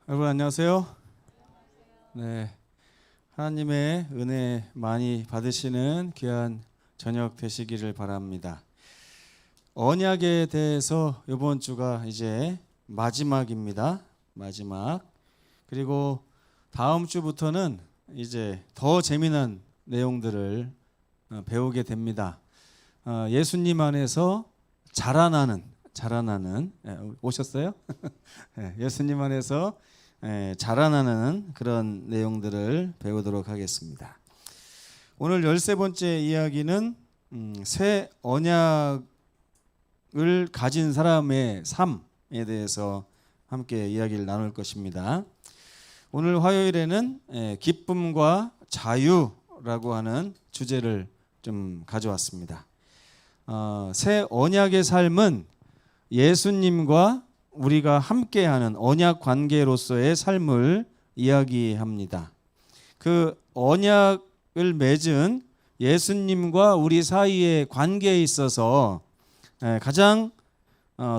여러분 안녕하세요. 네, 하나님의 은혜 많이 받으시는 귀한 저녁 되시기를 바랍니다. 언약에 대해서 이번 주가 이제 마지막입니다. 마지막. 그리고 다음 주부터는 이제 더 재미난 내용들을 배우게 됩니다. 예수님 안에서 자라나는 오셨어요? 예수님 안에서 자라나는 그런 내용들을 배우도록 하겠습니다. 오늘 13번째 이야기는 새 언약을 가진 사람의 삶에 대해서 함께 이야기를 나눌 것입니다. 오늘 화요일에는 기쁨과 자유라고 하는 주제를 좀 가져왔습니다. 새 언약의 삶은 예수님과 우리가 함께하는 언약 관계로서의 삶을 이야기합니다. 그 언약을 맺은 예수님과 우리 사이의 관계에 있어서 가장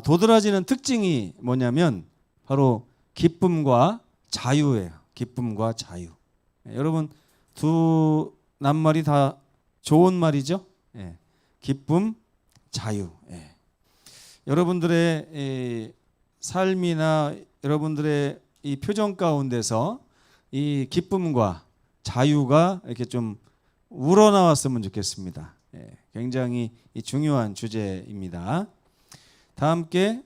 도드라지는 특징이 뭐냐면 바로 기쁨과 자유예요. 기쁨과 자유. 여러분 두 낱말이 다 좋은 말이죠. 기쁨, 자유. 여러분들의 삶이나 여러분들의 이 표정 가운데서 이 기쁨과 자유가 이렇게 좀 우러나왔으면 좋겠습니다. 굉장히 중요한 주제입니다. 다 함께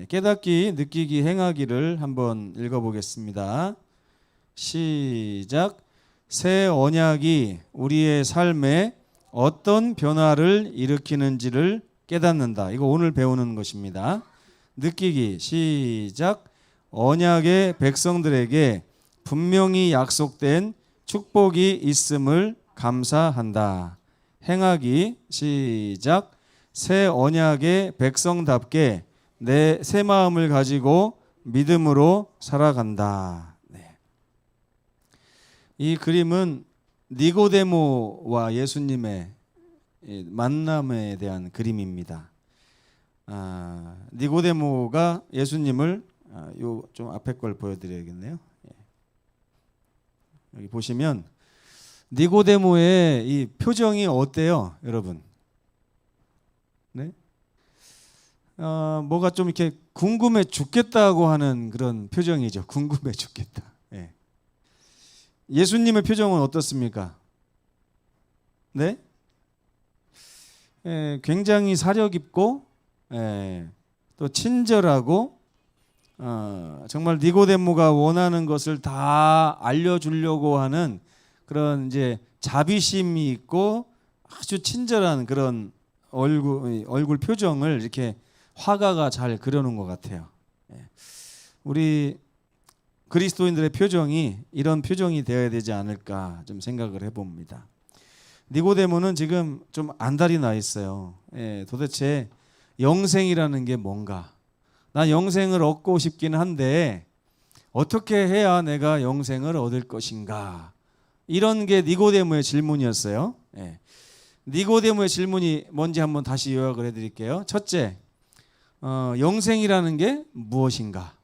깨닫기, 느끼기, 행하기를 한번 읽어보겠습니다. 시작. 새 언약이 우리의 삶에 어떤 변화를 일으키는지를 깨닫는다. 이거 오늘 배우는 것입니다. 느끼기 시작. 언약의 백성들에게 분명히 약속된 축복이 있음을 감사한다. 행하기 시작. 새 언약의 백성답게 내 새 마음을 가지고 믿음으로 살아간다. 이 그림은 니고데모와 예수님의 만남에 대한 그림입니다. 니고데모가 예수님을 요 좀 앞에 걸 보여드려야겠네요. 여기 보시면 니고데모의 이 표정이 어때요, 여러분? 네? 뭐가 좀 이렇게 궁금해 죽겠다고 하는 그런 표정이죠. 궁금해 죽겠다. 예수님의 표정은 어떻습니까? 네? 굉장히 사려 깊고 또 친절하고 정말 니고데모가 원하는 것을 다 알려주려고 하는 그런 이제 자비심이 있고 아주 친절한 그런 얼굴 표정을 이렇게 화가가 잘 그려놓은 것 같아요. 우리 그리스도인들의 표정이 이런 표정이 되어야 되지 않을까 좀 생각을 해봅니다. 니고데모는 지금 좀 안달이 나 있어요. 도대체 영생이라는 게 뭔가? 난 영생을 얻고 싶긴 한데 어떻게 해야 내가 영생을 얻을 것인가? 이런 게 니고데모의 질문이었어요. 니고데모의 질문이 뭔지 한번 다시 요약을 해드릴게요. 첫째, 영생이라는 게 무엇인가?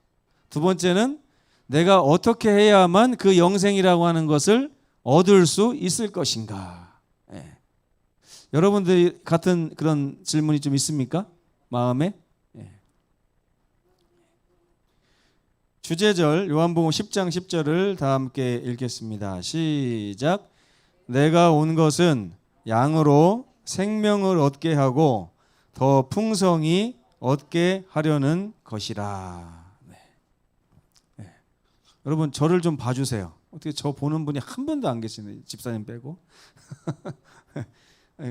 두 번째는 내가 어떻게 해야만 그 영생이라고 하는 것을 얻을 수 있을 것인가? 여러분들 같은 그런 질문이 좀 있습니까? 마음에? 주제절 요한복음 10장 10절을 다 함께 읽겠습니다. 시작. 내가 온 것은 양으로 생명을 얻게 하고 더 풍성히 얻게 하려는 것이라. 여러분 저를 좀 봐주세요. 어떻게 저 보는 분이 한 분도 안 계시네, 집사님 빼고.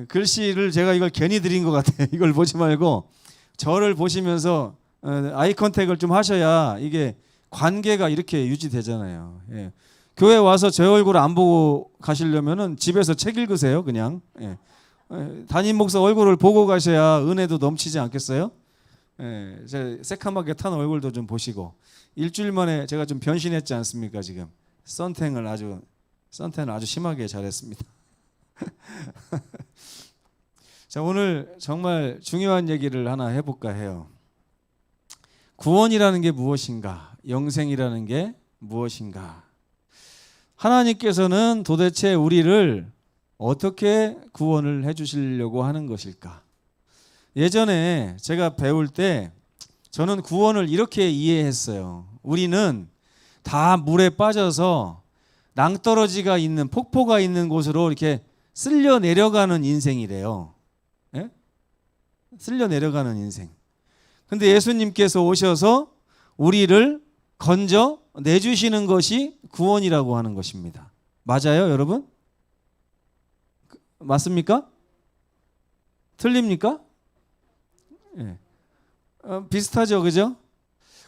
글씨를 제가 이걸 괜히 드린 것 같아요. 이걸 보지 말고 저를 보시면서 아이 컨택을 좀 하셔야 이게 관계가 이렇게 유지되잖아요. 교회 와서 제 얼굴 안 보고 가시려면은 집에서 책 읽으세요, 그냥. 담임 목사 얼굴을 보고 가셔야 은혜도 넘치지 않겠어요? 제 새카맣게 탄 얼굴도 좀 보시고. 일주일 만에 제가 좀 변신했지 않습니까? 지금 선텐을 아주 심하게 잘했습니다. 자, 오늘 정말 중요한 얘기를 하나 해볼까 해요. 구원이라는 게 무엇인가? 영생이라는 게 무엇인가? 하나님께서는 도대체 우리를 어떻게 구원을 해 주시려고 하는 것일까? 예전에 제가 배울 때 저는 구원을 이렇게 이해했어요. 우리는 다 물에 빠져서 낭떠러지가 있는 폭포가 있는 곳으로 이렇게 쓸려 내려가는 인생이래요. 예? 쓸려 내려가는 인생. 근데 예수님께서 오셔서 우리를 건져 내주시는 것이 구원이라고 하는 것입니다. 맞아요, 여러분? 맞습니까? 틀립니까? 예. 비슷하죠, 그죠?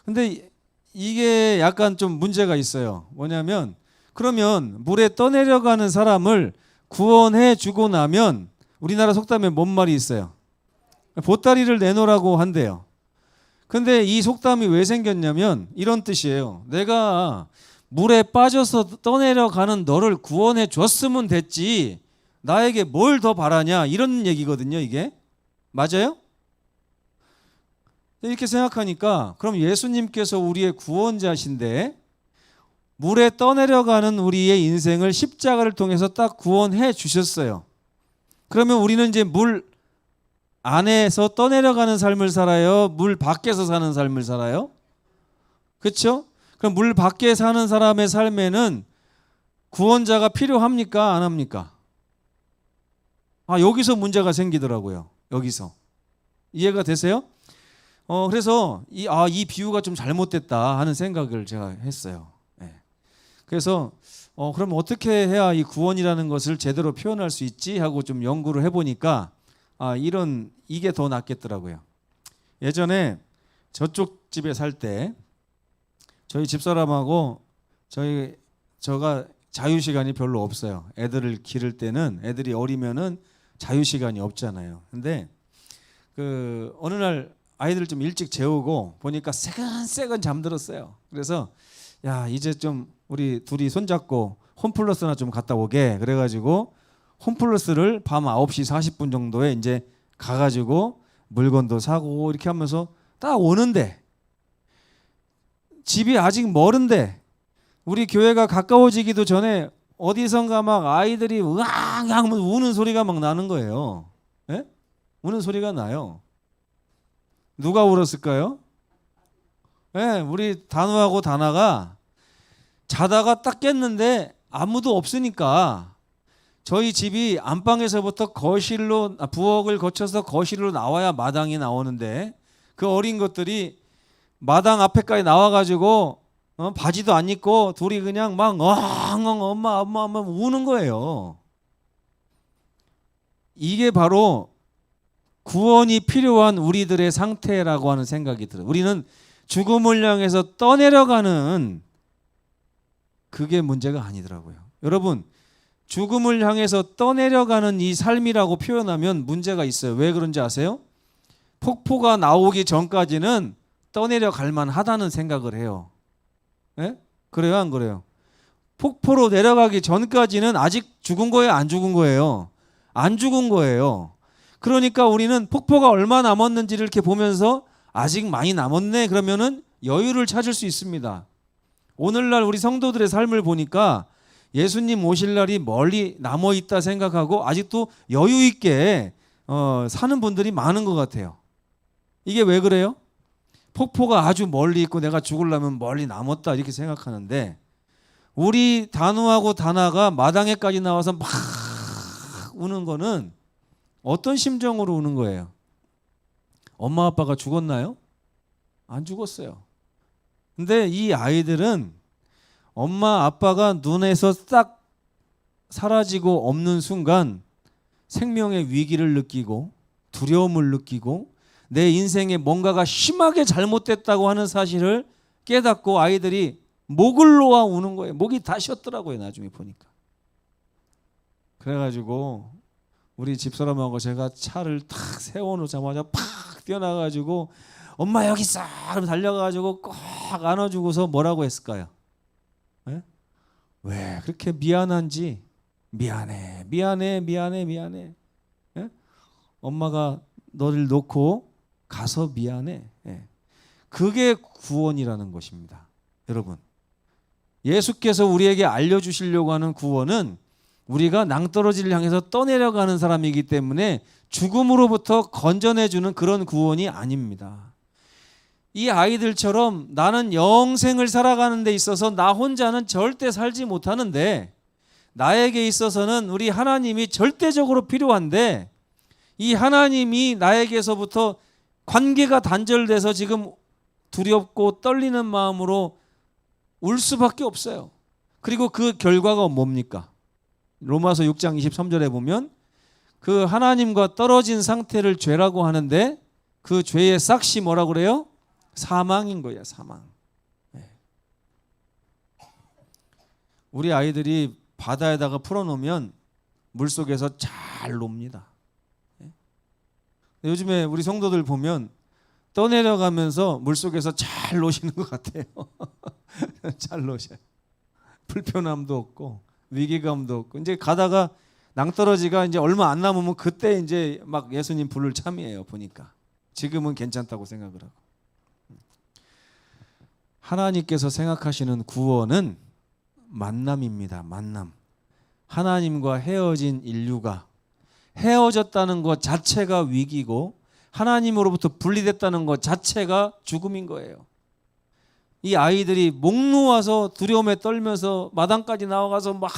근데 이게 약간 좀 문제가 있어요. 뭐냐면, 그러면 물에 떠내려가는 사람을 구원해 주고 나면 우리나라 속담에 뭔 말이 있어요? 보따리를 내놓으라고 한대요. 근데 이 속담이 왜 생겼냐면 이런 뜻이에요. 내가 물에 빠져서 떠내려가는 너를 구원해 줬으면 됐지 나에게 뭘 더 바라냐 이런 얘기거든요. 이게 맞아요? 이렇게 생각하니까 그럼 예수님께서 우리의 구원자신데 물에 떠내려가는 우리의 인생을 십자가를 통해서 딱 구원해 주셨어요. 그러면 우리는 이제 물 안에서 떠내려가는 삶을 살아요? 물 밖에서 사는 삶을 살아요? 그렇죠? 그럼 물 밖에 사는 사람의 삶에는 구원자가 필요합니까? 안 합니까? 여기서 문제가 생기더라고요. 여기서. 이해가 되세요? 그래서 이 비유가 좀 잘못됐다 하는 생각을 제가 했어요. 네. 그래서 그럼 어떻게 해야 이 구원이라는 것을 제대로 표현할 수 있지 하고 좀 연구를 해보니까 이게 더 낫겠더라고요. 예전에 저쪽 집에 살 때 저희 집사람하고 저가 자유 시간이 별로 없어요. 애들을 기를 때는 애들이 어리면은 자유 시간이 없잖아요. 근데 어느 날 아이들을 좀 일찍 재우고 보니까 새근새근 잠들었어요. 그래서 야 이제 좀 우리 둘이 손잡고 홈플러스나 좀 갔다 오게 그래가지고 홈플러스를 밤 9시 40분 정도에 이제 가가지고 물건도 사고 이렇게 하면서 딱 오는데 집이 아직 멀은데 우리 교회가 가까워지기도 전에 어디선가 막 아이들이 으앙 하면 우는 소리가 막 나는 거예요. 예? 우는 소리가 나요. 누가 울었을까요? 예, 우리 단우하고 다나가 자다가 딱 깼는데 아무도 없으니까 저희 집이 안방에서부터 거실로 부엌을 거쳐서 거실로 나와야 마당이 나오는데 그 어린 것들이 마당 앞에까지 나와가지고 바지도 안 입고 둘이 그냥 막 엉엉 엄마 우는 거예요. 이게 바로 구원이 필요한 우리들의 상태라고 하는 생각이 들어요. 우리는 죽음을 향해서 떠내려가는 그게 문제가 아니더라고요. 여러분 죽음을 향해서 떠내려가는 이 삶이라고 표현하면 문제가 있어요. 왜 그런지 아세요? 폭포가 나오기 전까지는 떠내려갈 만하다는 생각을 해요. 예? 그래요 안 그래요? 폭포로 내려가기 전까지는 아직 죽은 거예요 안 죽은 거예요? 안 죽은 거예요. 그러니까 우리는 폭포가 얼마 남았는지를 이렇게 보면서 아직 많이 남았네 그러면은 여유를 찾을 수 있습니다. 오늘날 우리 성도들의 삶을 보니까 예수님 오실 날이 멀리 남아 있다 생각하고 아직도 여유 있게 사는 분들이 많은 것 같아요. 이게 왜 그래요? 폭포가 아주 멀리 있고 내가 죽으려면 멀리 남았다 이렇게 생각하는데 우리 단우하고 다나가 마당에까지 나와서 막 우는 거는 어떤 심정으로 우는 거예요? 엄마 아빠가 죽었나요? 안 죽었어요. 근데 이 아이들은 엄마 아빠가 눈에서 싹 사라지고 없는 순간 생명의 위기를 느끼고 두려움을 느끼고 내 인생에 뭔가가 심하게 잘못됐다고 하는 사실을 깨닫고 아이들이 목을 놓아 우는 거예요. 목이 다 쉬었더라고요. 나중에 보니까. 그래가지고 우리 집사람하고 제가 차를 탁 세워놓자마자 팍 뛰어나가지고 엄마 여기 있어! 달려가지고 꼭 안아주고서 뭐라고 했을까요? 네? 왜 그렇게 미안한지 미안해. 네? 엄마가 너를 놓고 가서 미안해. 네. 그게 구원이라는 것입니다. 여러분 예수께서 우리에게 알려주시려고 하는 구원은 우리가 낭떠러지를 향해서 떠내려가는 사람이기 때문에 죽음으로부터 건져내주는 그런 구원이 아닙니다. 이 아이들처럼 나는 영생을 살아가는 데 있어서 나 혼자는 절대 살지 못하는데 나에게 있어서는 우리 하나님이 절대적으로 필요한데 이 하나님이 나에게서부터 관계가 단절돼서 지금 두렵고 떨리는 마음으로 울 수밖에 없어요. 그리고 그 결과가 뭡니까? 로마서 6장 23절에 보면 그 하나님과 떨어진 상태를 죄라고 하는데 그 죄의 싹이 뭐라고 그래요? 사망인 거예요. 사망. 우리 아이들이 바다에다가 풀어놓으면 물속에서 잘 놉니다. 요즘에 우리 성도들 보면 떠내려가면서 물속에서 잘 노시는 것 같아요. 잘 노셔요. 불편함도 없고 위기감도 없고 이제 가다가 낭떠러지가 이제 얼마 안 남으면 그때 이제 막 예수님 불을 참이에요. 보니까 지금은 괜찮다고 생각을 하고. 하나님께서 생각하시는 구원은 만남입니다. 만남. 하나님과 헤어진 인류가 헤어졌다는 것 자체가 위기고 하나님으로부터 분리됐다는 것 자체가 죽음인 거예요. 이 아이들이 목 놓아서 두려움에 떨면서 마당까지 나와가서 막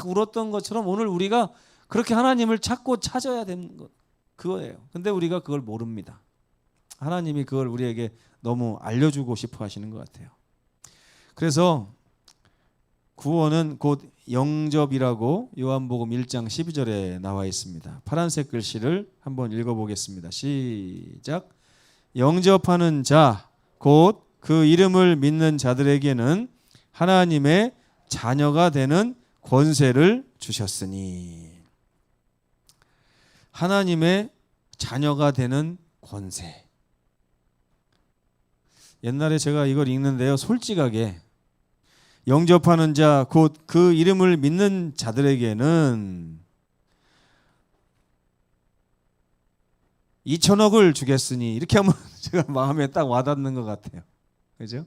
울었던 것처럼 오늘 우리가 그렇게 하나님을 찾고 찾아야 되는 것 그거예요. 근데 우리가 그걸 모릅니다. 하나님이 그걸 우리에게 너무 알려주고 싶어 하시는 것 같아요. 그래서 구원은 곧 영접이라고 요한복음 1장 12절에 나와 있습니다. 파란색 글씨를 한번 읽어보겠습니다. 시작. 영접하는 자, 곧 그 이름을 믿는 자들에게는 하나님의 자녀가 되는 권세를 주셨으니. 하나님의 자녀가 되는 권세. 옛날에 제가 이걸 읽는데요, 솔직하게 영접하는 자, 곧 그 이름을 믿는 자들에게는 2천억을 주겠으니, 이렇게 하면 제가 마음에 딱 와닿는 것 같아요. 그죠?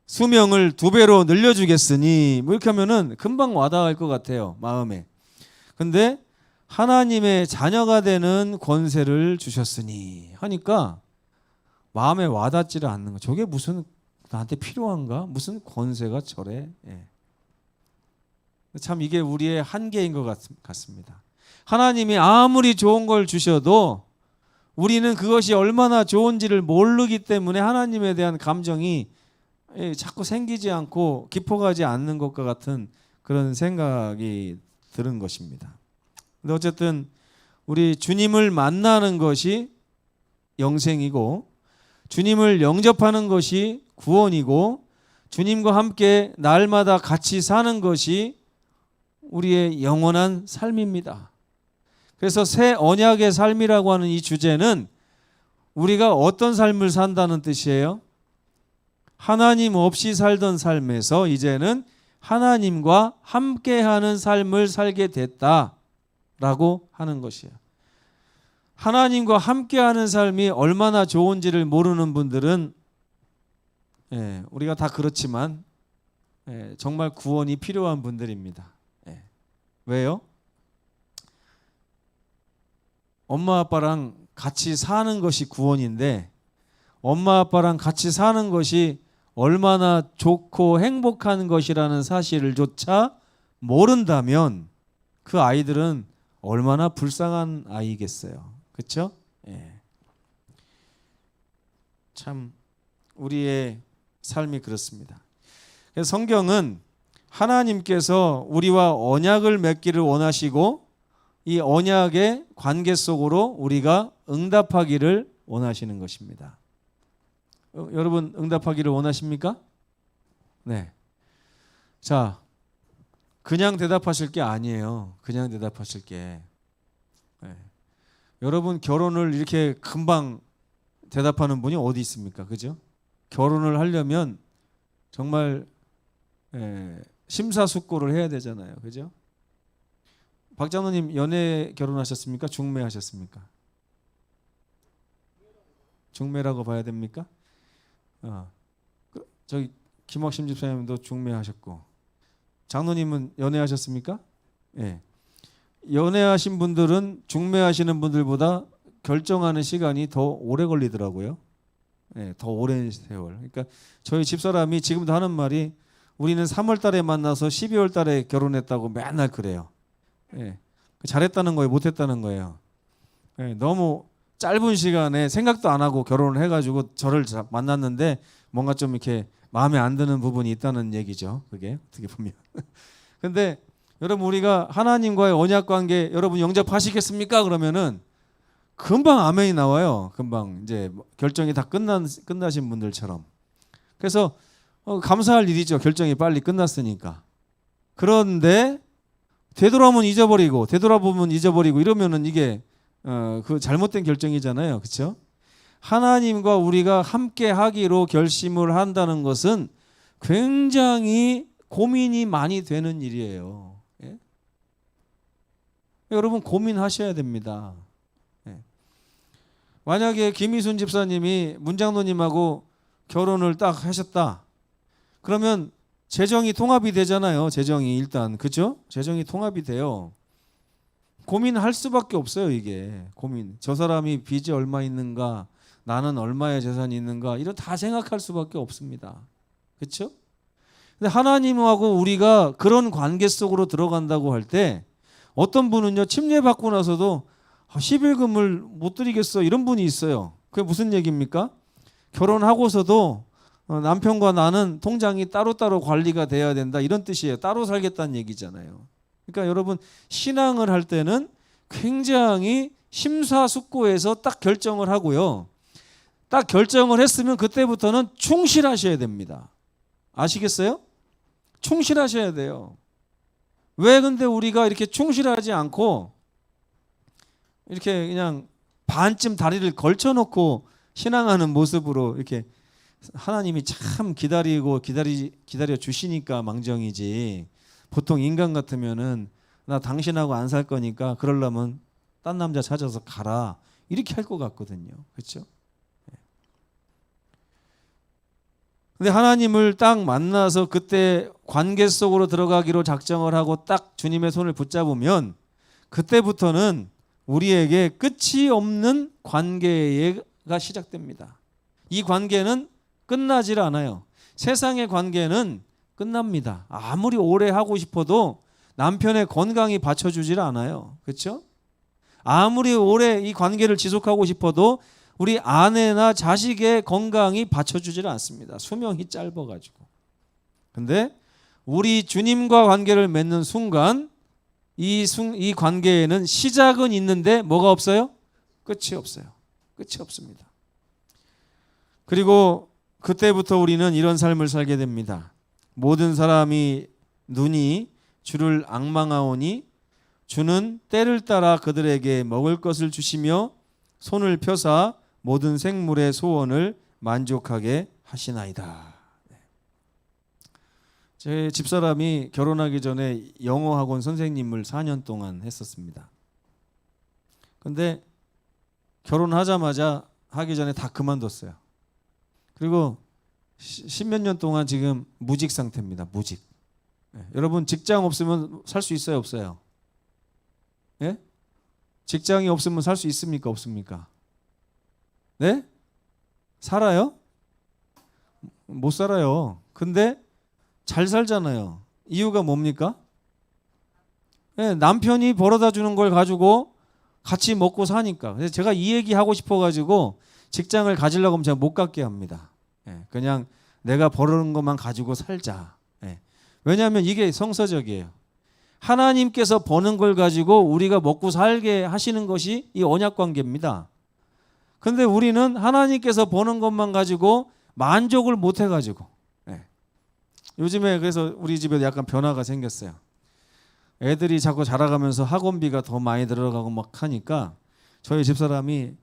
수명을 2배로 늘려주겠으니, 뭐 이렇게 하면은 금방 와닿을 것 같아요, 마음에. 근데 하나님의 자녀가 되는 권세를 주셨으니 하니까 마음에 와닿지를 않는 거. 저게 무슨 나한테 필요한가? 무슨 권세가 저래? 예. 참 이게 우리의 한계인 것 같습니다. 하나님이 아무리 좋은 걸 주셔도 우리는 그것이 얼마나 좋은지를 모르기 때문에 하나님에 대한 감정이 자꾸 생기지 않고 깊어가지 않는 것과 같은 그런 생각이 드는 것입니다. 근데 어쨌든 우리 주님을 만나는 것이 영생이고 주님을 영접하는 것이 구원이고 주님과 함께 날마다 같이 사는 것이 우리의 영원한 삶입니다. 그래서 새 언약의 삶이라고 하는 이 주제는 우리가 어떤 삶을 산다는 뜻이에요? 하나님 없이 살던 삶에서 이제는 하나님과 함께하는 삶을 살게 됐다라고 하는 것이에요. 하나님과 함께하는 삶이 얼마나 좋은지를 모르는 분들은 우리가 다 그렇지만 정말 구원이 필요한 분들입니다. 왜요? 엄마 아빠랑 같이 사는 것이 구원인데 엄마 아빠랑 같이 사는 것이 얼마나 좋고 행복한 것이라는 사실을 조차 모른다면 그 아이들은 얼마나 불쌍한 아이겠어요. 그렇죠? 참 우리의 삶이 그렇습니다. 그래서 성경은 하나님께서 우리와 언약을 맺기를 원하시고 이 언약의 관계 속으로 우리가 응답하기를 원하시는 것입니다. 여러분 응답하기를 원하십니까? 네. 자, 그냥 대답하실 게 아니에요. 그냥 대답하실 게. 여러분 결혼을 이렇게 금방 대답하는 분이 어디 있습니까? 그죠? 결혼을 하려면 정말 심사숙고를 해야 되잖아요. 그죠? 박장로님 연애 결혼하셨습니까? 중매 하셨습니까? 중매라고 봐야 됩니까? 저기 김학심 집사님도 중매하셨고, 장로님은 연애하셨습니까? 예. 연애하신 분들은 중매하시는 분들보다 결정하는 시간이 더 오래 걸리더라고요. 예, 더 오랜 세월. 그러니까 저희 집사람이 지금도 하는 말이 우리는 3월 달에 만나서 12월 달에 결혼했다고 맨날 그래요. 예. 잘했다는 거예요, 못했다는 거예요. 예, 너무 짧은 시간에 생각도 안 하고 결혼을 해가지고 저를 만났는데 뭔가 좀 이렇게 마음에 안 드는 부분이 있다는 얘기죠. 그게 어떻게 보면. 근데 여러분, 우리가 하나님과의 언약 관계 여러분 영접하시겠습니까? 그러면은 금방 아멘이 나와요. 금방 이제 결정이 다 끝나신 분들처럼. 그래서 감사할 일이죠. 결정이 빨리 끝났으니까. 그런데 되돌아보면 잊어버리고 이러면은 이게 그 잘못된 결정이잖아요. 그렇죠? 하나님과 우리가 함께 하기로 결심을 한다는 것은 굉장히 고민이 많이 되는 일이에요. 예? 여러분, 고민하셔야 됩니다. 예. 만약에 김희순 집사님이 문장로님하고 결혼을 딱 하셨다. 그러면 재정이 통합이 되잖아요. 재정이 일단, 그죠? 재정이 통합이 돼요. 고민할 수밖에 없어요. 이게 고민. 저 사람이 빚이 얼마 있는가, 나는 얼마의 재산이 있는가, 이런 다 생각할 수밖에 없습니다. 그렇죠? 근데 하나님하고 우리가 그런 관계 속으로 들어간다고 할 때 어떤 분은요, 침례받고 나서도 11금을 못 드리겠어, 이런 분이 있어요. 그게 무슨 얘기입니까? 결혼하고서도 남편과 나는 통장이 따로따로 관리가 돼야 된다, 이런 뜻이에요. 따로 살겠다는 얘기잖아요. 그러니까 여러분, 신앙을 할 때는 굉장히 심사숙고해서 딱 결정을 하고요. 딱 결정을 했으면 그때부터는 충실하셔야 됩니다. 아시겠어요? 충실하셔야 돼요. 왜 근데 우리가 이렇게 충실하지 않고 이렇게 그냥 반쯤 다리를 걸쳐놓고 신앙하는 모습으로 이렇게 하나님이 참 기다려 주시니까 망정이지, 보통 인간 같으면은 나 당신하고 안 살 거니까 그러려면 딴 남자 찾아서 가라, 이렇게 할 것 같거든요. 그렇죠? 근데 하나님을 딱 만나서 그때 관계 속으로 들어가기로 작정을 하고 딱 주님의 손을 붙잡으면 그때부터는 우리에게 끝이 없는 관계가 시작됩니다. 이 관계는 끝나질 않아요. 세상의 관계는 끝납니다. 아무리 오래 하고 싶어도 남편의 건강이 받쳐주질 않아요. 그렇죠? 아무리 오래 이 관계를 지속하고 싶어도 우리 아내나 자식의 건강이 받쳐주질 않습니다. 수명이 짧아가지고. 근데 우리 주님과 관계를 맺는 순간 이 관계에는 시작은 있는데 뭐가 없어요? 끝이 없어요. 끝이 없습니다. 그리고 그때부터 우리는 이런 삶을 살게 됩니다. 모든 사람이 눈이 주를 앙망하오니 주는 때를 따라 그들에게 먹을 것을 주시며 손을 펴사 모든 생물의 소원을 만족하게 하시나이다. 제 집사람이 결혼하기 전에 영어학원 선생님을 4년 동안 했었습니다. 근데 결혼하자마자 하기 전에 다 그만뒀어요. 그리고 10몇 년 동안 지금 무직 상태입니다. 무직. 여러분, 직장 없으면 살 수 있어요, 없어요? 예? 직장이 없으면 살 수 있습니까, 없습니까? 네? 살아요? 못 살아요. 근데 잘 살잖아요. 이유가 뭡니까? 네, 남편이 벌어다 주는 걸 가지고 같이 먹고 사니까. 그래서 제가 이 얘기 하고 싶어가지고 직장을 가지려고 하면 제가 못 갖게 합니다. 네, 그냥 내가 벌어놓은 것만 가지고 살자. 네. 왜냐하면 이게 성서적이에요. 하나님께서 버는 걸 가지고 우리가 먹고 살게 하시는 것이 이 언약 관계입니다. 근데 우리는 하나님께서 버는 것만 가지고 만족을 못 해가지고, 네. 요즘에 그래서 우리 집에도 약간 변화가 생겼어요. 애들이 자꾸 자라가면서 학원비가 더 많이 들어가고 막 하니까 저희 집사람이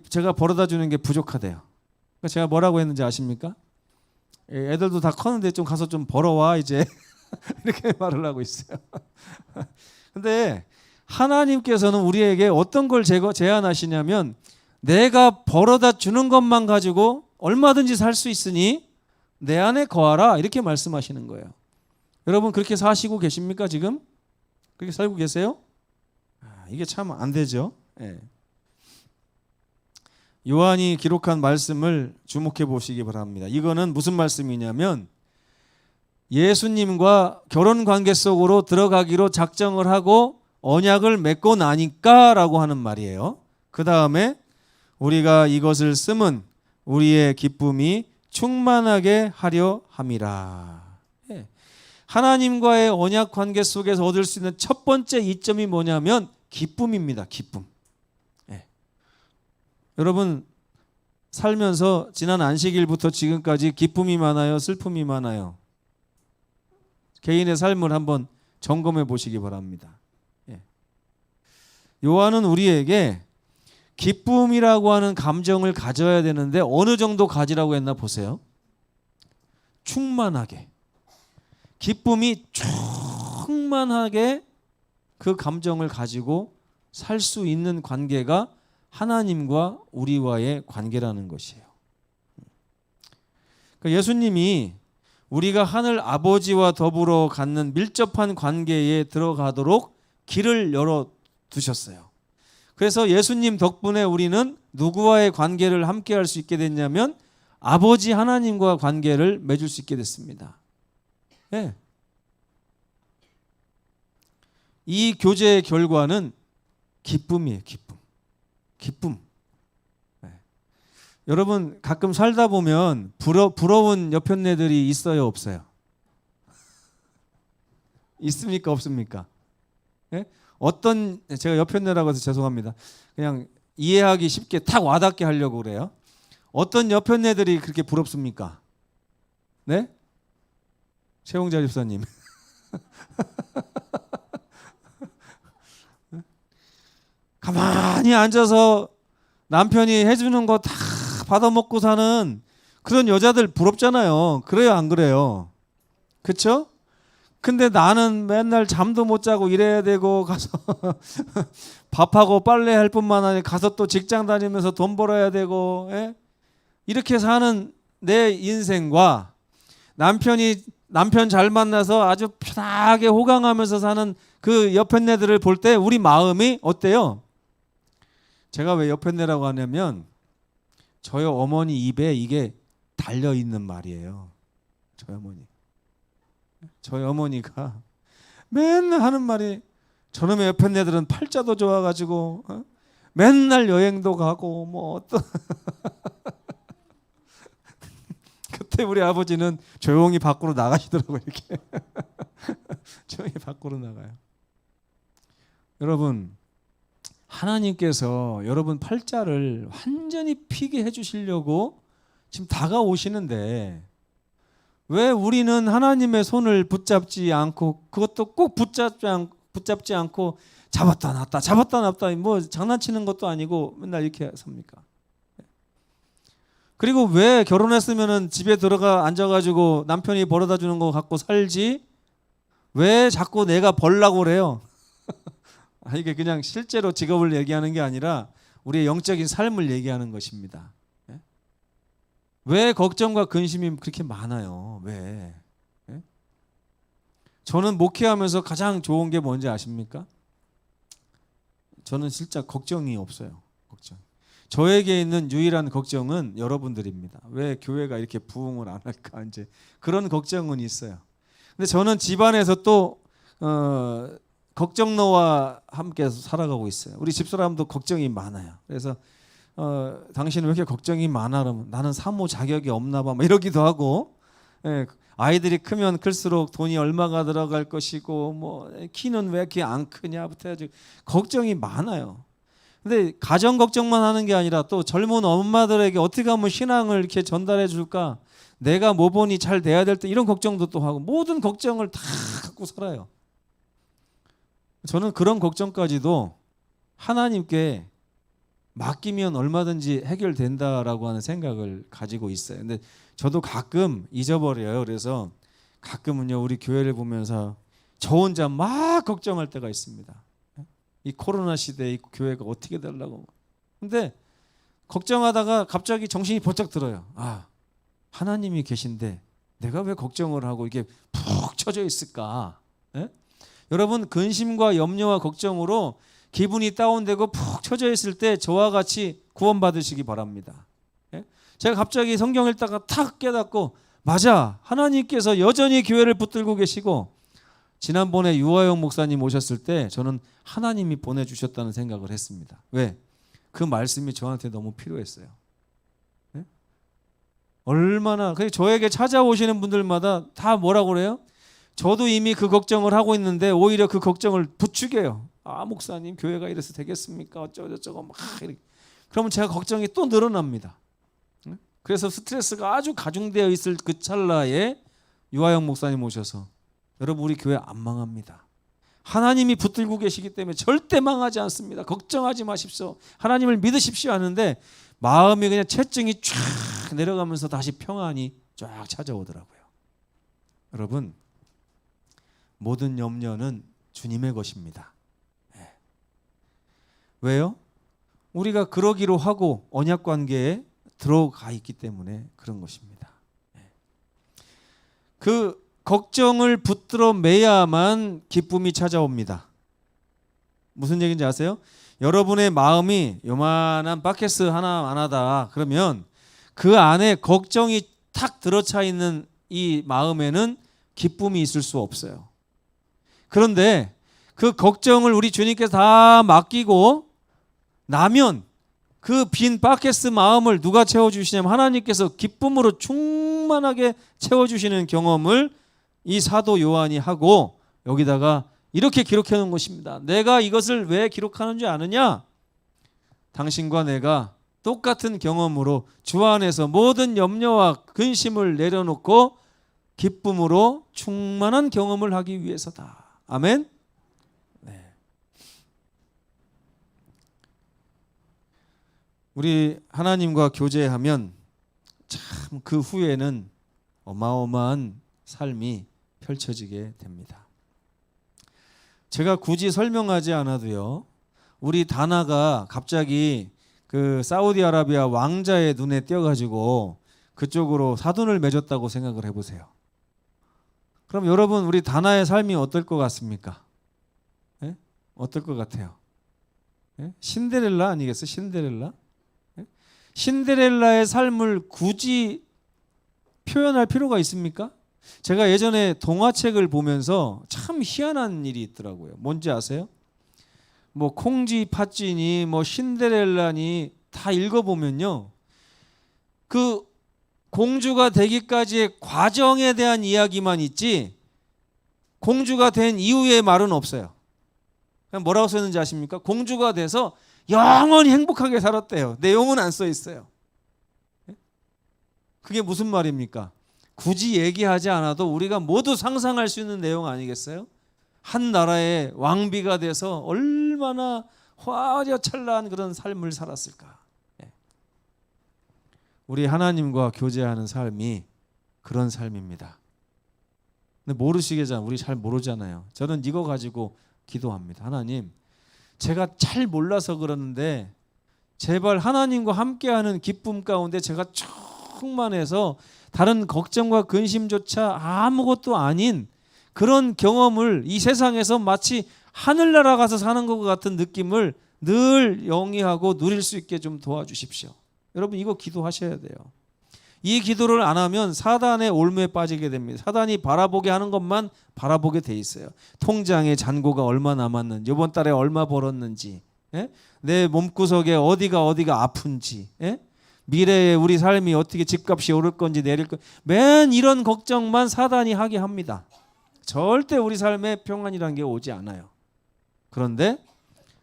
제가 벌어다 주는 게 부족하대요. 그러니까 제가 뭐라고 했는지 아십니까? 애들도 다 컸는데 좀 가서 좀 벌어와 이제 이렇게 말을 하고 있어요. 근데 하나님께서는 우리에게 어떤 걸 제안하시냐면 내가 벌어다 주는 것만 가지고 얼마든지 살 수 있으니 내 안에 거하라 이렇게 말씀하시는 거예요. 여러분 그렇게 사시고 계십니까 지금? 그렇게 살고 계세요? 이게 참 안 되죠. 예. 요한이 기록한 말씀을 주목해 보시기 바랍니다. 이거는 무슨 말씀이냐면 예수님과 결혼 관계 속으로 들어가기로 작정을 하고 언약을 맺고 나니까라고 하는 말이에요. 그 다음에 우리가 이것을 쓰면 우리의 기쁨이 충만하게 하려 함이라. 예. 하나님과의 언약 관계 속에서 얻을 수 있는 첫 번째 이점이 뭐냐면 기쁨입니다. 기쁨. 예. 여러분 살면서 지난 안식일부터 지금까지 기쁨이 많아요? 슬픔이 많아요? 개인의 삶을 한번 점검해 보시기 바랍니다. 예. 요한은 우리에게 기쁨이라고 하는 감정을 가져야 되는데 어느 정도 가지라고 했나 보세요. 충만하게. 기쁨이 충만하게 그 감정을 가지고 살 수 있는 관계가 하나님과 우리와의 관계라는 것이에요. 예수님이 우리가 하늘 아버지와 더불어 갖는 밀접한 관계에 들어가도록 길을 열어 두셨어요. 그래서 예수님 덕분에 우리는 누구와의 관계를 함께 할 수 있게 됐냐면 아버지 하나님과 관계를 맺을 수 있게 됐습니다. 네. 이 교제의 결과는 기쁨이에요. 기쁨. 네. 여러분 가끔 살다 보면 부러운 옆편네들이 있어요, 없어요? 있습니까, 없습니까? 네? 제가 옆편네라고 해서 죄송합니다. 그냥 이해하기 쉽게 탁 와닿게 하려고 그래요. 어떤 옆편네들이 그렇게 부럽습니까? 네? 최홍자 집사님. 가만히 앉아서 남편이 해주는 거 다 받아먹고 사는 그런 여자들 부럽잖아요. 그래요, 안 그래요? 그렇죠? 근데 나는 맨날 잠도 못 자고 일해야 되고 가서 밥하고 빨래할 뿐만 아니라 가서 또 직장 다니면서 돈 벌어야 되고, 예? 이렇게 사는 내 인생과 남편 잘 만나서 아주 편하게 호강하면서 사는 그 옆편네들을 볼 때 우리 마음이 어때요? 제가 왜 옆편네라고 하냐면 저희 어머니 입에 이게 달려있는 말이에요. 저희 어머니가 맨날 하는 말이 저놈의 옆편네들은 팔자도 좋아가지고 맨날 여행도 가고 뭐 어떤 그때 우리 아버지는 조용히 밖으로 나가시더라고요. 이렇게 조용히 밖으로 나가요. 여러분 하나님께서 여러분 팔자를 완전히 피게 해주시려고 지금 다가오시는데 왜 우리는 하나님의 손을 붙잡지 않고 그것도 꼭 붙잡지 않고 잡았다 놨다 뭐 장난치는 것도 아니고 맨날 이렇게 삽니까? 그리고 왜 결혼했으면은 집에 들어가 앉아가지고 남편이 벌어다 주는 거 갖고 살지? 왜 자꾸 내가 벌라고 그래요? 이게 그냥 실제로 직업을 얘기하는 게 아니라 우리의 영적인 삶을 얘기하는 것입니다. 왜 걱정과 근심이 그렇게 많아요? 왜? 저는 목회하면서 가장 좋은 게 뭔지 아십니까? 저는 진짜 걱정이 없어요. 걱정. 저에게 있는 유일한 걱정은 여러분들입니다. 왜 교회가 이렇게 부흥을 안 할까? 이제 그런 걱정은 있어요. 근데 저는 집안에서 또 걱정너와 함께 살아가고 있어요. 우리 집사람도 걱정이 많아요. 그래서 당신은 왜 이렇게 걱정이 많아? 그러면 나는 사모 자격이 없나 봐. 뭐 이러기도 하고, 예, 아이들이 크면 클수록 돈이 얼마가 들어갈 것이고, 뭐 키는 왜 이렇게 안 크냐부터 해가지고 걱정이 많아요. 근데 가정 걱정만 하는 게 아니라 또 젊은 엄마들에게 어떻게 하면 신앙을 이렇게 전달해 줄까? 내가 뭐 보니 잘 돼야 될 때 이런 걱정도 또 하고 모든 걱정을 다 갖고 살아요. 저는 그런 걱정까지도 하나님께 맡기면 얼마든지 해결된다라고 하는 생각을 가지고 있어요. 근데 저도 가끔 잊어버려요. 그래서 가끔은요 우리 교회를 보면서 저 혼자 막 걱정할 때가 있습니다. 이 코로나 시대에 이 교회가 어떻게 되려고. 근데 걱정하다가 갑자기 정신이 번쩍 들어요. 아, 하나님이 계신데 내가 왜 걱정을 하고 이렇게 푹 처져 있을까? 예? 여러분, 근심과 염려와 걱정으로 기분이 다운되고 푹 처져 있을 때 저와 같이 구원받으시기 바랍니다. 예? 제가 갑자기 성경 읽다가 탁 깨닫고, 맞아, 하나님께서 여전히 교회를 붙들고 계시고, 지난번에 유아영 목사님 오셨을 때 저는 하나님이 보내주셨다는 생각을 했습니다. 왜? 그 말씀이 저한테 너무 필요했어요. 예? 얼마나 저에게 찾아오시는 분들마다 다 뭐라고 그래요? 저도 이미 그 걱정을 하고 있는데 오히려 그 걱정을 부추겨요. 아, 목사님, 교회가 이래서 되겠습니까? 어쩌고저쩌고 막 이렇게. 그러면 제가 걱정이 또 늘어납니다. 그래서 스트레스가 아주 가중되어 있을 그 찰나에 유아영 목사님 오셔서, 여러분, 우리 교회 안 망합니다. 하나님이 붙들고 계시기 때문에 절대 망하지 않습니다. 걱정하지 마십시오. 하나님을 믿으십시오 하는데 마음이 그냥 채증이 쫙 내려가면서 다시 평안이 쫙 찾아오더라고요. 여러분, 모든 염려는 주님의 것입니다. 왜요? 우리가 그러기로 하고 언약 관계에 들어가 있기 때문에 그런 것입니다. 그 걱정을 붙들어 매야만 기쁨이 찾아옵니다. 무슨 얘기인지 아세요? 여러분의 마음이 요만한 바켓스 하나 하다 그러면 그 안에 걱정이 탁 들어차 있는 이 마음에는 기쁨이 있을 수 없어요. 그런데 그 걱정을 우리 주님께서 다 맡기고 나면 그 빈 바켓스 마음을 누가 채워주시냐면 하나님께서 기쁨으로 충만하게 채워주시는 경험을 이 사도 요한이 하고 여기다가 이렇게 기록해 놓은 것입니다. 내가 이것을 왜 기록하는 줄 아느냐? 당신과 내가 똑같은 경험으로 주 안에서 모든 염려와 근심을 내려놓고 기쁨으로 충만한 경험을 하기 위해서다. 아멘. 네. 우리 하나님과 교제하면 참 그 후에는 어마어마한 삶이 펼쳐지게 됩니다. 제가 굳이 설명하지 않아도요, 우리 다나가 갑자기 그 사우디아라비아 왕자의 눈에 띄어가지고 그쪽으로 사돈을 맺었다고 생각을 해보세요. 그럼 여러분, 우리 다나의 삶이 어떨 것 같습니까? 예? 어떨 것 같아요? 예? 신데렐라 아니겠어요? 신데렐라? 예? 신데렐라의 삶을 굳이 표현할 필요가 있습니까? 제가 예전에 동화책을 보면서 참 희한한 일이 있더라고요. 뭔지 아세요? 뭐 콩쥐, 팥쥐니 뭐 신데렐라니 다 읽어보면요, 그 공주가 되기까지의 과정에 대한 이야기만 있지 공주가 된 이후의 말은 없어요. 뭐라고 썼는지 아십니까? 공주가 돼서 영원히 행복하게 살았대요. 내용은 안 써 있어요. 그게 무슨 말입니까? 굳이 얘기하지 않아도 우리가 모두 상상할 수 있는 내용 아니겠어요? 한 나라의 왕비가 돼서 얼마나 화려찬란한 그런 삶을 살았을까. 우리 하나님과 교제하는 삶이 그런 삶입니다. 근데 모르시겠잖아요. 우리 잘 모르잖아요. 저는 이거 가지고 기도합니다. 하나님, 제가 잘 몰라서 그러는데 제발 하나님과 함께하는 기쁨 가운데 제가 충만해서 다른 걱정과 근심조차 아무것도 아닌 그런 경험을 이 세상에서 마치 하늘나라 가서 사는 것 같은 느낌을 늘 영위하고 누릴 수 있게 좀 도와주십시오. 여러분, 이거 기도하셔야 돼요. 이 기도를 안 하면 사단의 올무에 빠지게 됩니다. 사단이 바라보게 하는 것만 바라보게 돼 있어요. 통장에 잔고가 얼마 남았는지, 이번 달에 얼마 벌었는지, 내 몸구석에 어디가 아픈지, 미래에 우리 삶이 어떻게 집값이 오를 건지 내릴 건지, 맨 이런 걱정만 사단이 하게 합니다. 절대 우리 삶에 평안이라는 게 오지 않아요. 그런데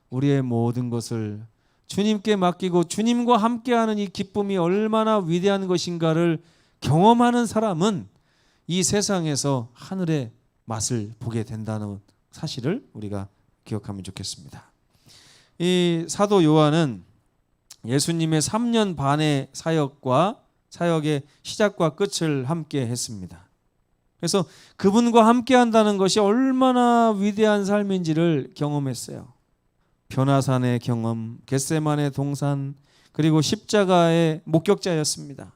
우리의 모든 것을 주님께 맡기고 주님과 함께하는 이 기쁨이 얼마나 위대한 것인가를 경험하는 사람은 이 세상에서 하늘의 맛을 보게 된다는 사실을 우리가 기억하면 좋겠습니다. 이 사도 요한은 예수님의 3년 반의 사역의 시작과 끝을 함께 했습니다. 그래서 그분과 함께 한다는 것이 얼마나 위대한 삶인지를 경험했어요. 변화산의 경험, 겟세마네 동산, 그리고 십자가의 목격자였습니다.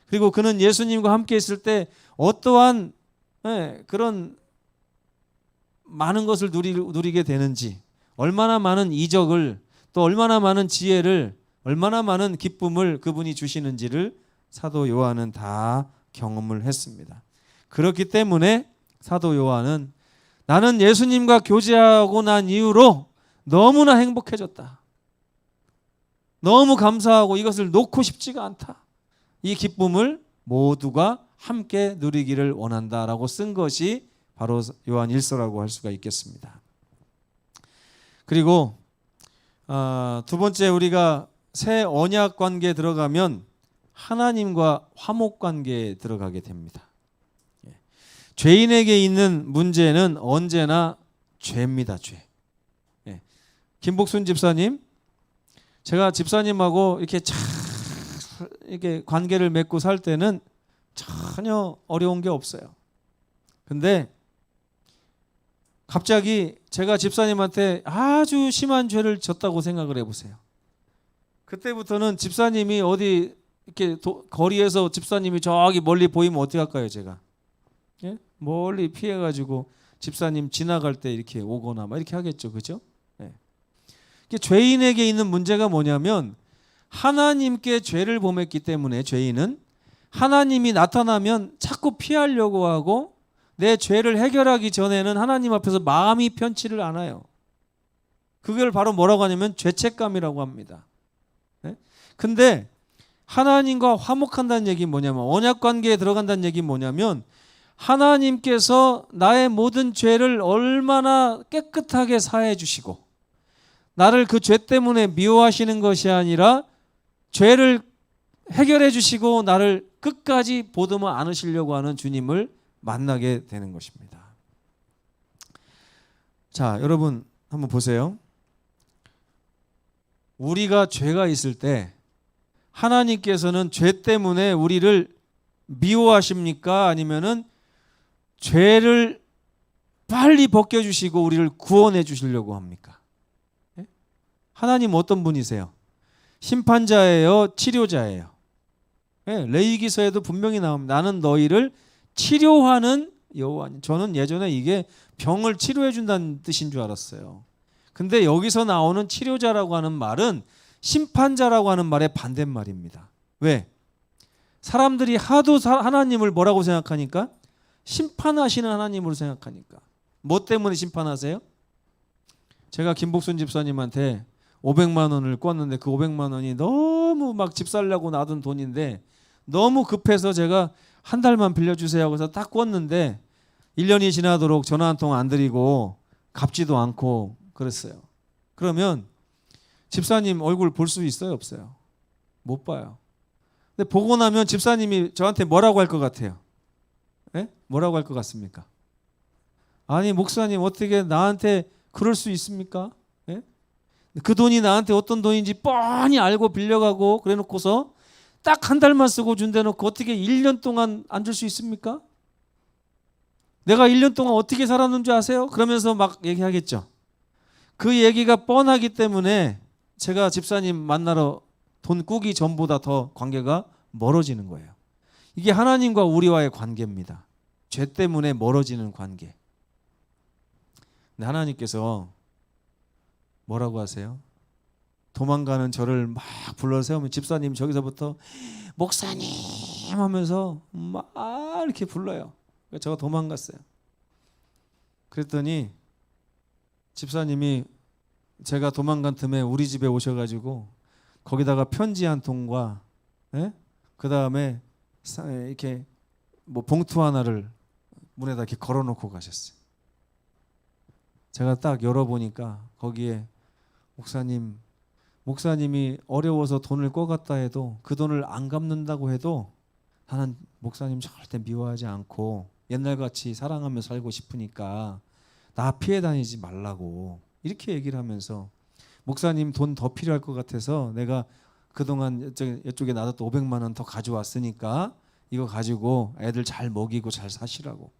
그리고 그는 예수님과 함께 있을 때 어떠한 그런 많은 것을 누리게 되는지, 얼마나 많은 이적을, 또 얼마나 많은 지혜를, 얼마나 많은 기쁨을 그분이 주시는지를 사도 요한은 다 경험을 했습니다. 그렇기 때문에 사도 요한은 나는 예수님과 교제하고 난 이후로 너무나 행복해졌다. 너무 감사하고 이것을 놓고 싶지가 않다. 이 기쁨을 모두가 함께 누리기를 원한다라고 쓴 것이 바로 요한 1서라고 할 수가 있겠습니다. 그리고 두 번째, 우리가 새 언약 관계에 들어가면 하나님과 화목 관계에 들어가게 됩니다. 죄인에게 있는 문제는 언제나 죄입니다. 죄. 김복순 집사님, 제가 집사님하고 이렇게 관계를 맺고 살 때는 전혀 어려운 게 없어요. 근데 갑자기 제가 집사님한테 아주 심한 죄를 졌다고 생각을 해보세요. 그때부터는 집사님이 어디 이렇게 거리에서 집사님이 저기 멀리 보이면 어떻게 할까요, 제가? 예? 멀리 피해가지고 집사님 지나갈 때 이렇게 오거나 막 이렇게 하겠죠, 그죠? 예. 죄인에게 있는 문제가 뭐냐면 하나님께 죄를 범했기 때문에 죄인은 하나님이 나타나면 자꾸 피하려고 하고 내 죄를 해결하기 전에는 하나님 앞에서 마음이 편치를 않아요. 그걸 바로 뭐라고 하냐면 죄책감이라고 합니다. 근데 하나님과 화목한다는 얘기는 뭐냐면, 언약 관계에 들어간다는 얘기는 뭐냐면 하나님께서 나의 모든 죄를 얼마나 깨끗하게 사해 주시고 나를 그 죄 때문에 미워하시는 것이 아니라 죄를 해결해 주시고 나를 끝까지 보듬어 안으시려고 하는 주님을 만나게 되는 것입니다. 자, 여러분 한번 보세요. 우리가 죄가 있을 때 하나님께서는 죄 때문에 우리를 미워하십니까? 아니면은 죄를 빨리 벗겨주시고 우리를 구원해 주시려고 합니까? 하나님 어떤 분이세요? 심판자예요? 치료자예요? 레위기서에도 분명히 나옵니다. 나는 너희를 치료하는 여호와니. 저는 예전에 이게 병을 치료해 준다는 뜻인 줄 알았어요. 근데 여기서 나오는 치료자라고 하는 말은 심판자라고 하는 말의 반대말입니다. 왜? 사람들이 하도 하나님을 뭐라고 생각하니까? 심판하시는 하나님으로 생각하니까. 뭐 때문에 심판하세요? 제가 김복순 집사님한테 500만 원을 꿨는데 그 500만 원이 너무 막 집 살려고 놔둔 돈인데 너무 급해서 제가 한 달만 빌려주세요. 그래서 딱 꿨는데 1년이 지나도록 전화 한 통 안 드리고 갚지도 않고 그랬어요. 그러면 집사님 얼굴 볼 수 있어요? 없어요? 못 봐요. 근데 보고 나면 집사님이 저한테 뭐라고 할 것 같아요? 뭐라고 할 것 같습니까? 아니 목사님 어떻게 나한테 그럴 수 있습니까? 그 돈이 나한테 어떤 돈인지 뻔히 알고 빌려가고 그래 놓고서 딱 한 달만 쓰고 준대 놓고 어떻게 1년 동안 안 줄 수 있습니까? 내가 1년 동안 어떻게 살았는지 아세요? 그러면서 막 얘기하겠죠. 그 얘기가 뻔하기 때문에 제가 집사님 만나러 돈 꾸기 전보다 더 관계가 멀어지는 거예요. 이게 하나님과 우리와의 관계입니다. 죄 때문에 멀어지는 관계. 근데 하나님께서 뭐라고 하세요? 도망가는 저를 막 불러세우면 집사님 저기서부터 목사님 하면서 막 이렇게 불러요. 제가 도망갔어요. 그랬더니 집사님이 제가 도망간 틈에 우리 집에 오셔가지고 거기다가 편지 한 통과 그 다음에 이렇게 뭐 봉투 하나를 문에다 이렇게 걸어놓고 가셨어요. 제가 딱 열어보니까 거기에 목사님이 어려워서 돈을 꿔갔다 해도 그 돈을 안 갚는다고 해도 나는 목사님 절대 미워하지 않고 옛날같이 사랑하며 살고 싶으니까 나 피해 다니지 말라고 이렇게 얘기를 하면서 목사님 돈 더 필요할 것 같아서 내가 그동안 이쪽에 놔뒀던 500만 원 더 가져왔으니까 이거 가지고 애들 잘 먹이고 잘 사시라고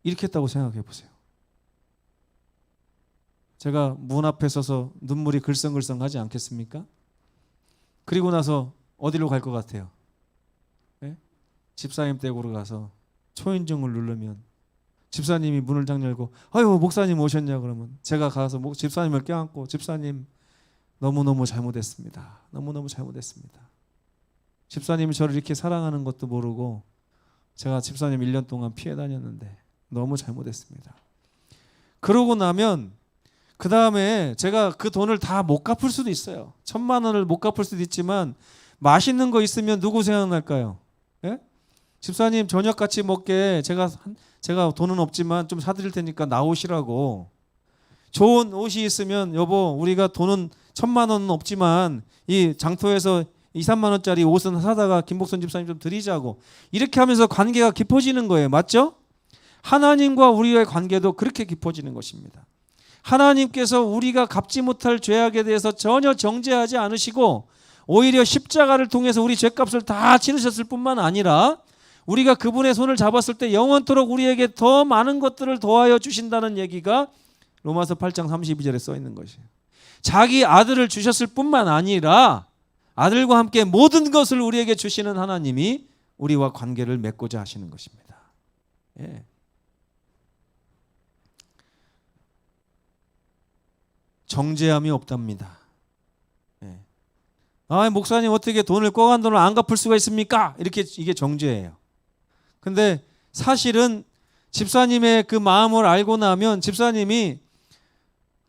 이렇게 했다고 생각해 보세요. 제가 문 앞에 서서 눈물이 글썽글썽하지 않겠습니까? 그리고 나서 어디로 갈 것 같아요? 집사님 댁으로 가서 초인종을 누르면 집사님이 문을 딱 열고 아유 목사님 오셨냐 그러면 제가 가서 집사님을 껴안고 집사님 너무너무 잘못했습니다. 너무너무 잘못했습니다. 집사님이 저를 이렇게 사랑하는 것도 모르고 제가 집사님 1년 동안 피해 다녔는데 너무 잘못했습니다. 그러고 나면 그 다음에 제가 그 돈을 다 못 갚을 수도 있어요. 1,000만 원을 못 갚을 수도 있지만 맛있는 거 있으면 누구 생각날까요? 예? 집사님 저녁 같이 먹게 제가 돈은 없지만 좀 사드릴 테니까 나오시라고. 좋은 옷이 있으면 여보 우리가 돈은 1,000만 원은 없지만 이 장터에서 2, 3만 원짜리 옷은 사다가 김복선 집사님 좀 드리자고. 이렇게 하면서 관계가 깊어지는 거예요. 맞죠? 하나님과 우리의 관계도 그렇게 깊어지는 것입니다. 하나님께서 우리가 갚지 못할 죄악에 대해서 전혀 정죄하지 않으시고 오히려 십자가를 통해서 우리 죄값을 다 치르셨을 뿐만 아니라 우리가 그분의 손을 잡았을 때 영원토록 우리에게 더 많은 것들을 더하여 주신다는 얘기가 로마서 8장 32절에 써 있는 것이에요. 자기 아들을 주셨을 뿐만 아니라 아들과 함께 모든 것을 우리에게 주시는 하나님이 우리와 관계를 맺고자 하시는 것입니다. 예. 정죄함이 없답니다. 예. 아, 목사님 어떻게 돈을 꿔간 돈을 안 갚을 수가 있습니까? 이게 정죄예요. 근데 사실은 집사님의 그 마음을 알고 나면 집사님이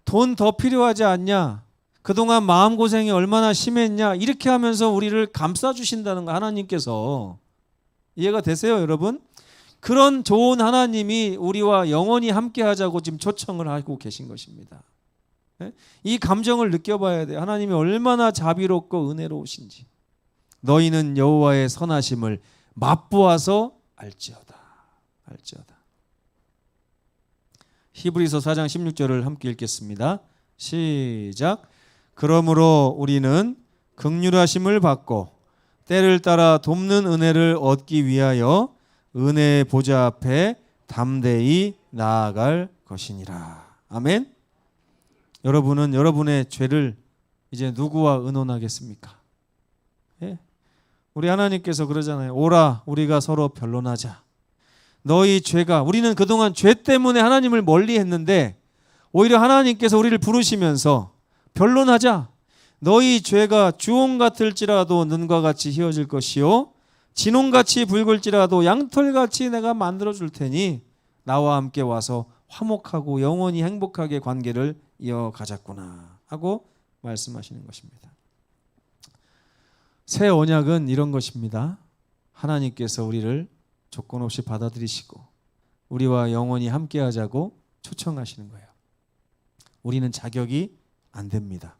돈 더 필요하지 않냐? 그동안 마음고생이 얼마나 심했냐? 이렇게 하면서 우리를 감싸주신다는 거 하나님께서. 이해가 되세요, 여러분? 그런 좋은 하나님이 우리와 영원히 함께하자고 지금 초청을 하고 계신 것입니다. 이 감정을 느껴봐야 돼요. 하나님이 얼마나 자비롭고 은혜로우신지. 너희는 여호와의 선하심을 맛보아서 알지어다. 히브리서 4장 16절을 함께 읽겠습니다. 시작. 그러므로 우리는 긍휼하심을 받고 때를 따라 돕는 은혜를 얻기 위하여 은혜의 보좌 앞에 담대히 나아갈 것이니라. 아멘. 여러분은 여러분의 죄를 이제 누구와 의논하겠습니까? 예? 우리 하나님께서 그러잖아요. 오라 우리가 서로 변론하자. 너희 죄가, 우리는 그동안 죄 때문에 하나님을 멀리했는데 오히려 하나님께서 우리를 부르시면서 변론하자. 너희 죄가 주홍 같을지라도 눈과 같이 희어질 것이요 진홍같이 붉을지라도 양털같이 내가 만들어줄 테니 나와 함께 와서 화목하고 영원히 행복하게 관계를 이어가자꾸나 하고 말씀하시는 것입니다. 새 언약은 이런 것입니다. 하나님께서 우리를 조건 없이 받아들이시고 우리와 영원히 함께하자고 초청하시는 거예요. 우리는 자격이 안 됩니다.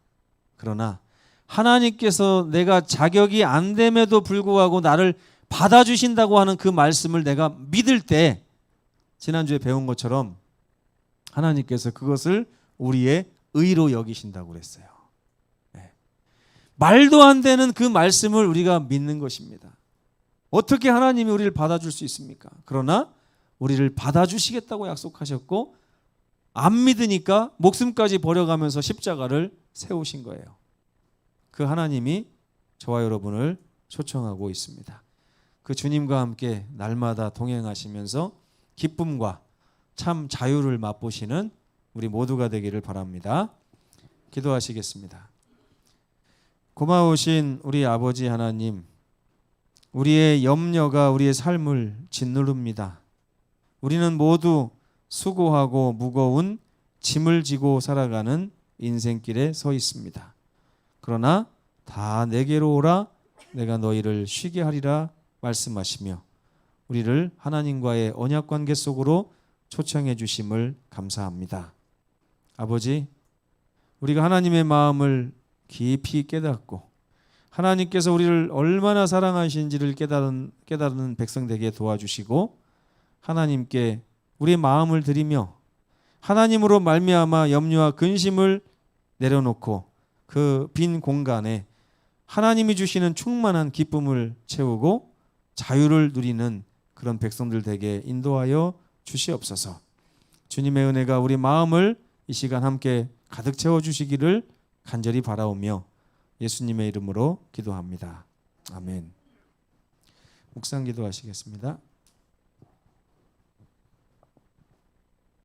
그러나 하나님께서 내가 자격이 안 됨에도 불구하고 나를 받아주신다고 하는 그 말씀을 내가 믿을 때 지난주에 배운 것처럼 하나님께서 그것을 우리의 의로 여기신다고 그랬어요. 네. 말도 안 되는 그 말씀을 우리가 믿는 것입니다. 어떻게 하나님이 우리를 받아줄 수 있습니까? 그러나 우리를 받아주시겠다고 약속하셨고 안 믿으니까 목숨까지 버려가면서 십자가를 세우신 거예요. 그 하나님이 저와 여러분을 초청하고 있습니다. 그 주님과 함께 날마다 동행하시면서 기쁨과 참 자유를 맛보시는 우리 모두가 되기를 바랍니다. 기도하시겠습니다. 고마우신 우리 아버지 하나님, 우리의 염려가 우리의 삶을 짓누릅니다. 우리는 모두 수고하고 무거운 짐을 지고 살아가는 인생길에 서 있습니다. 그러나 다 내게로 오라 내가 너희를 쉬게 하리라 말씀하시며 우리를 하나님과의 언약관계 속으로 초청해 주심을 감사합니다. 아버지, 우리가 하나님의 마음을 깊이 깨닫고 하나님께서 우리를 얼마나 사랑하시는지를 깨달은 백성 되게 도와주시고 하나님께 우리의 마음을 드리며 하나님으로 말미암아 염려와 근심을 내려놓고 그 빈 공간에 하나님이 주시는 충만한 기쁨을 채우고 자유를 누리는 그런 백성들 되게 인도하여 주시옵소서. 주님의 은혜가 우리 마음을 이 시간 함께 가득 채워주시기를 간절히 바라오며 예수님의 이름으로 기도합니다. 아멘. 묵상 기도하시겠습니다.